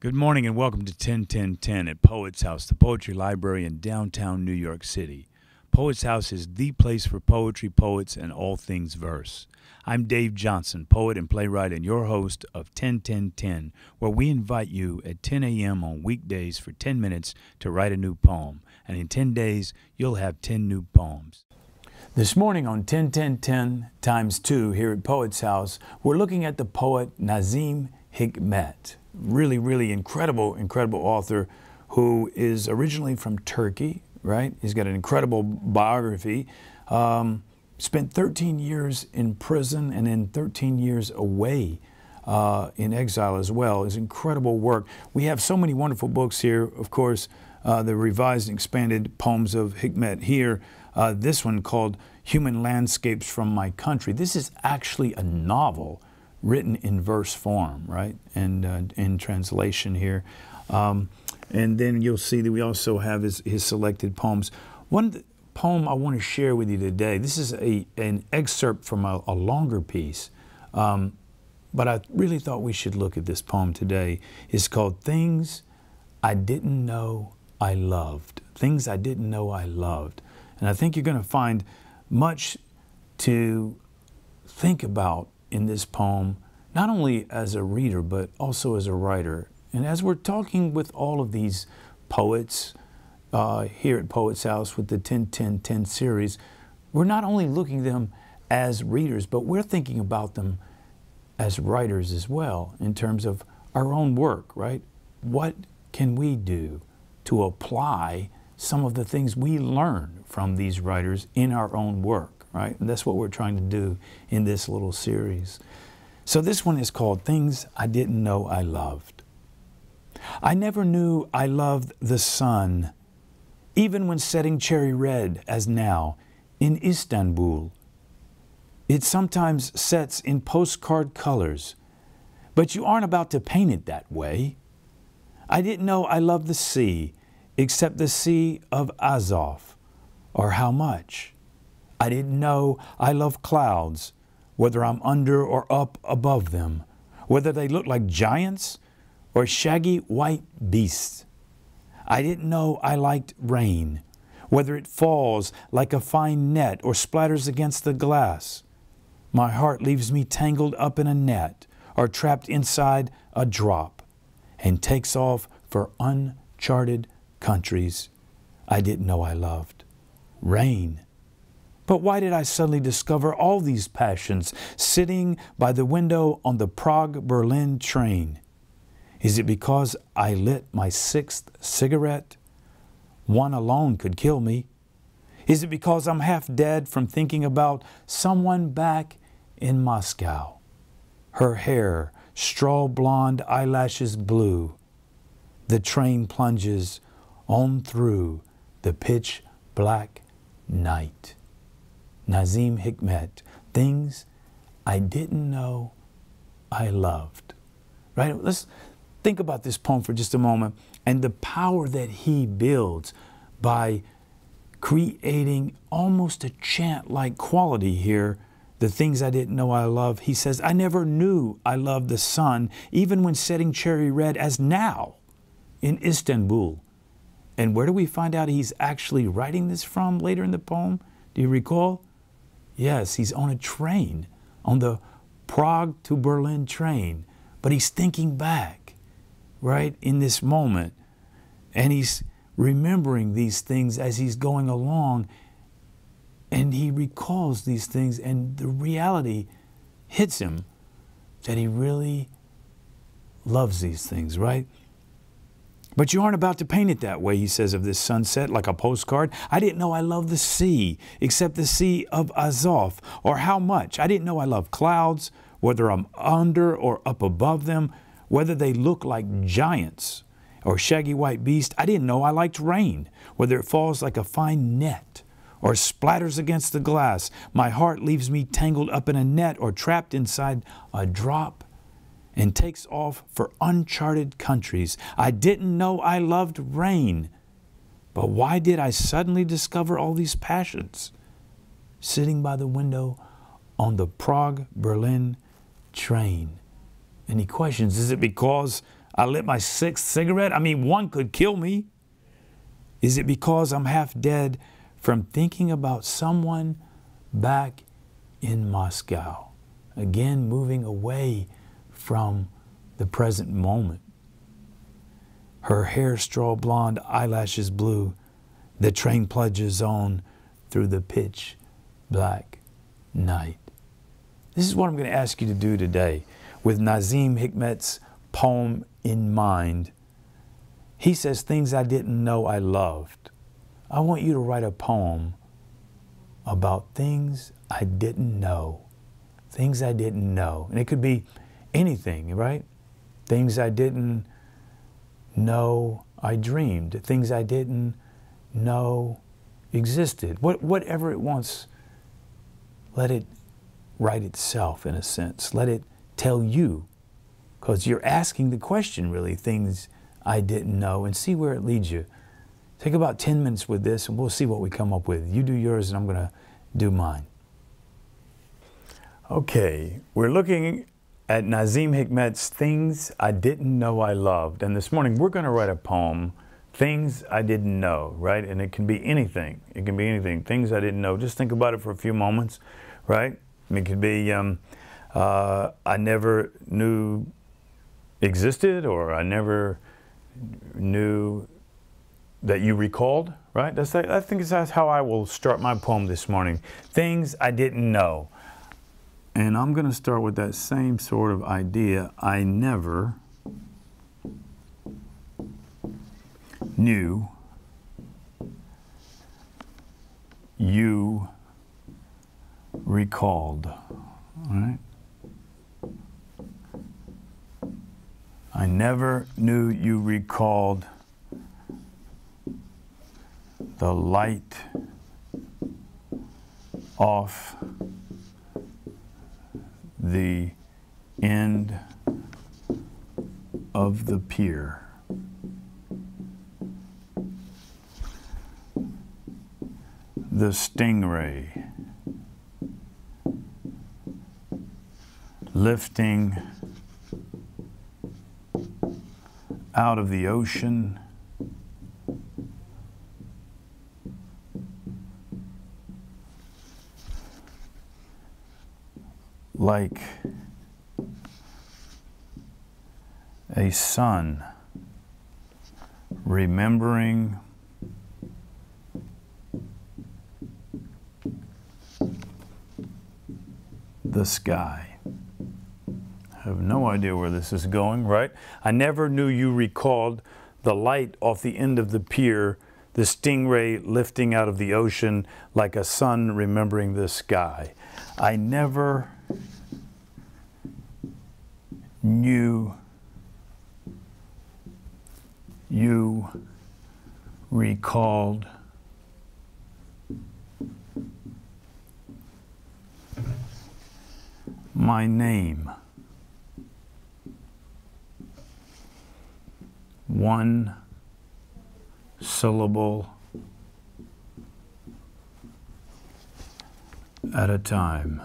Good morning and welcome to 10-10-10 at Poets House, the poetry library in downtown New York City. Poets House is the place for poetry, poets, and all things verse. I'm Dave Johnson, poet and playwright, and your host of 10-10-10, where we invite you at 10 a.m. on weekdays for 10 minutes to write a new poem. And in 10 days, you'll have 10 new poems. This morning on 10-10-10 times 2 here at Poets House, we're looking at the poet Nâzım Hikmet. Really incredible author who is originally from Turkey, right? He's got an incredible biography. Spent 13 years in prison and then 13 years away in exile as well. His incredible work. We have so many wonderful books here. Of course, the revised and expanded poems of Hikmet here. This one called Human Landscapes from My Country. This is actually a novel written in verse form, right? And in translation here. And then you'll see that we also have his selected poems. One poem I want to share with you today, this is an excerpt from a longer piece, but I really thought we should look at this poem today. It's called Things I Didn't Know I Loved. Things I Didn't Know I Loved. And I think you're going to find much to think about in this poem, not only as a reader, but also as a writer. And as we're talking with all of these poets here at Poets House with the 10-10-10 series, we're not only looking at them as readers, but we're thinking about them as writers as well in terms of our own work, right? What can we do to apply some of the things we learn from these writers in our own work? Right? And that's what we're trying to do in this little series. So this one is called Things I Didn't Know I Loved. I never knew I loved the sun, even when setting cherry red as now in Istanbul. It sometimes sets in postcard colors, but you aren't about to paint it that way. I didn't know I loved the sea, except the Sea of Azov, or how much. I didn't know I love clouds, whether I'm under or up above them, whether they look like giants or shaggy white beasts. I didn't know I liked rain, whether it falls like a fine net or splatters against the glass. My heart leaves me tangled up in a net or trapped inside a drop and takes off for uncharted countries I didn't know I loved. Rain. But why did I suddenly discover all these passions sitting by the window on the Prague-Berlin train? Is it because I lit my 6th cigarette? One alone could kill me. Is it because I'm half dead from thinking about someone back in Moscow? Her hair, straw blonde, eyelashes blue. The train plunges on through the pitch black night. Nâzım Hikmet, Things I Didn't Know I Loved. Right? Let's think about this poem for just a moment and the power that he builds by creating almost a chant-like quality here. The things I didn't know I loved. He says, I never knew I loved the sun, even when setting cherry red as now in Istanbul. And where do we find out he's actually writing this from later in the poem? Do you recall? Yes, he's on a train, on the Prague to Berlin train, but he's thinking back, right, in this moment, and he's remembering these things as he's going along, and he recalls these things, and the reality hits him that he really loves these things, right? But you aren't about to paint it that way, he says of this sunset, like a postcard. I didn't know I loved the sea, except the Sea of Azov, or how much. I didn't know I loved clouds, whether I'm under or up above them, whether they look like giants or shaggy white beasts. I didn't know I liked rain, whether it falls like a fine net or splatters against the glass. My heart leaves me tangled up in a net or trapped inside a drop and takes off for uncharted countries. I didn't know I loved rain, but why did I suddenly discover all these passions? Sitting by the window on the Prague-Berlin train. And he questions, is it because I lit my 6th cigarette? I mean, one could kill me. Is it because I'm half dead from thinking about someone back in Moscow? Again, moving away from the present moment. Her hair straw blonde, eyelashes blue. The train plunges on through the pitch black night. This is what I'm going to ask you to do today with Nâzım Hikmet's poem in mind. He says, things I didn't know I loved. I want you to write a poem about things I didn't know. Things I didn't know. And it could be anything, right? Things I didn't know I dreamed. Things I didn't know existed. Whatever it wants, let it write itself in a sense. Let it tell you. Because you're asking the question, really, things I didn't know, and see where it leads you. Take about 10 minutes with this, and we'll see what we come up with. You do yours, and I'm going to do mine. Okay, we're looking at Nâzım Hikmet's Things I Didn't Know I Loved. And this morning, we're going to write a poem, Things I Didn't Know, right? And it can be anything. It can be anything. Things I didn't know. Just think about it for a few moments, right? It could be, I never knew existed, or I never knew that you recalled, right? I think that's how I will start my poem this morning. Things I didn't know. And I'm going to start with that same sort of idea. I never knew you recalled, all right? I never knew you recalled the light off the end of the pier. The stingray lifting out of the ocean like a sun remembering the sky. I have no idea where this is going, right? I never knew you recalled the light off the end of the pier, the stingray lifting out of the ocean like a sun remembering the sky. I never knew you recalled my name. One syllable at a time.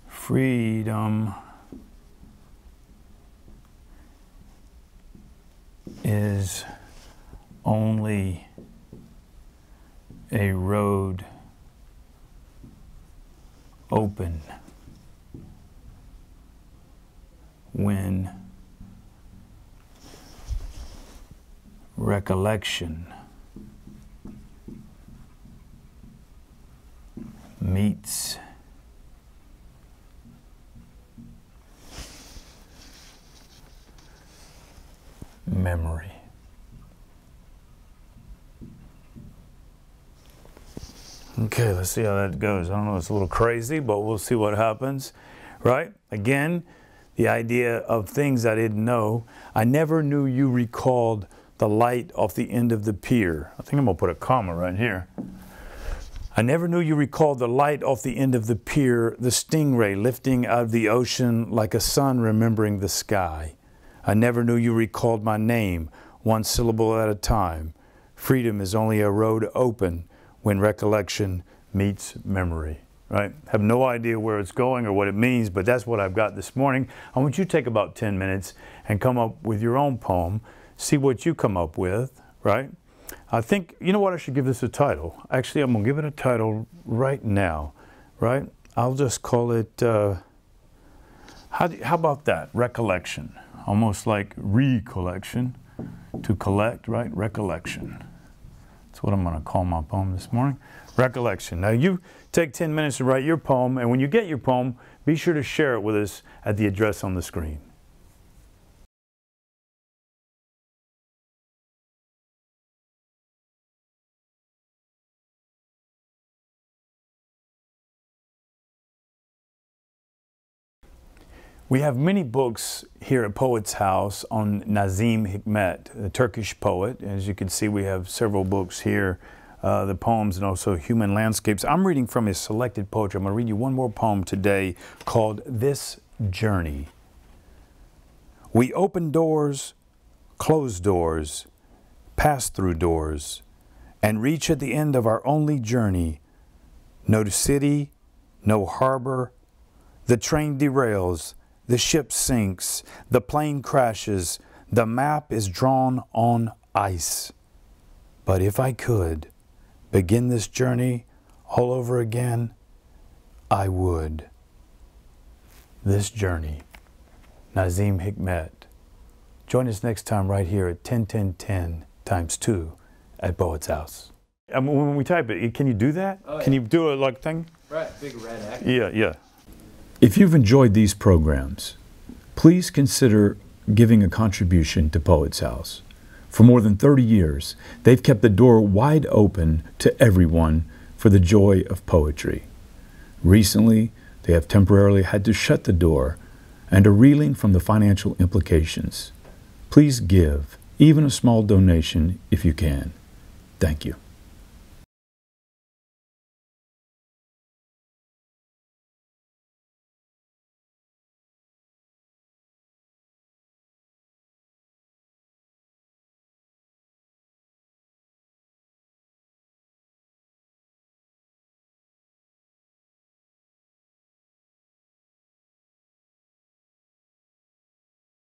Freedom is only a road open when recollection meets memory. Okay, let's see how that goes. I don't know, it's a little crazy, but we'll see what happens, right? Again, the idea of things I didn't know. I never knew you recalled the light off the end of the pier. I think I'm going to put a comma right here. I never knew you recalled the light off the end of the pier, the stingray lifting out of the ocean like a sun remembering the sky. I never knew you recalled my name, one syllable at a time. Freedom is only a road open when recollection meets memory. right? Have no idea where it's going or what it means, but that's what I've got this morning. I want you to take about 10 minutes and come up with your own poem, see what you come up with, right? I think, you know what, I should give this a title. Actually, I'm going to give it a title right now, right? I'll just call it, how about that? Recollection. Almost like recollection, to collect, right? Recollection. That's what I'm going to call my poem this morning. Recollection. Now you take 10 minutes to write your poem, and when you get your poem, be sure to share it with us at the address on the screen. We have many books here at Poet's House on Nâzım Hikmet, the Turkish poet. As you can see, we have several books here, the poems and also human landscapes. I'm reading from his selected poetry. I'm going to read you one more poem today called This Journey. We open doors, close doors, pass through doors, and reach at the end of our only journey. No city, no harbor, the train derails, the ship sinks, the plane crashes, the map is drawn on ice. But if I could begin this journey all over again, I would. This journey. Nâzım Hikmet. Join us next time right here at 10-10-10 times 2 at Poet's House. When we type it, can you do that? Oh, yeah. Can you do a like thing? Right, big red X. Yeah. If you've enjoyed these programs, please consider giving a contribution to Poet's House. For more than 30 years, they've kept the door wide open to everyone for the joy of poetry. Recently, they have temporarily had to shut the door and are reeling from the financial implications. Please give, even a small donation if you can. Thank you.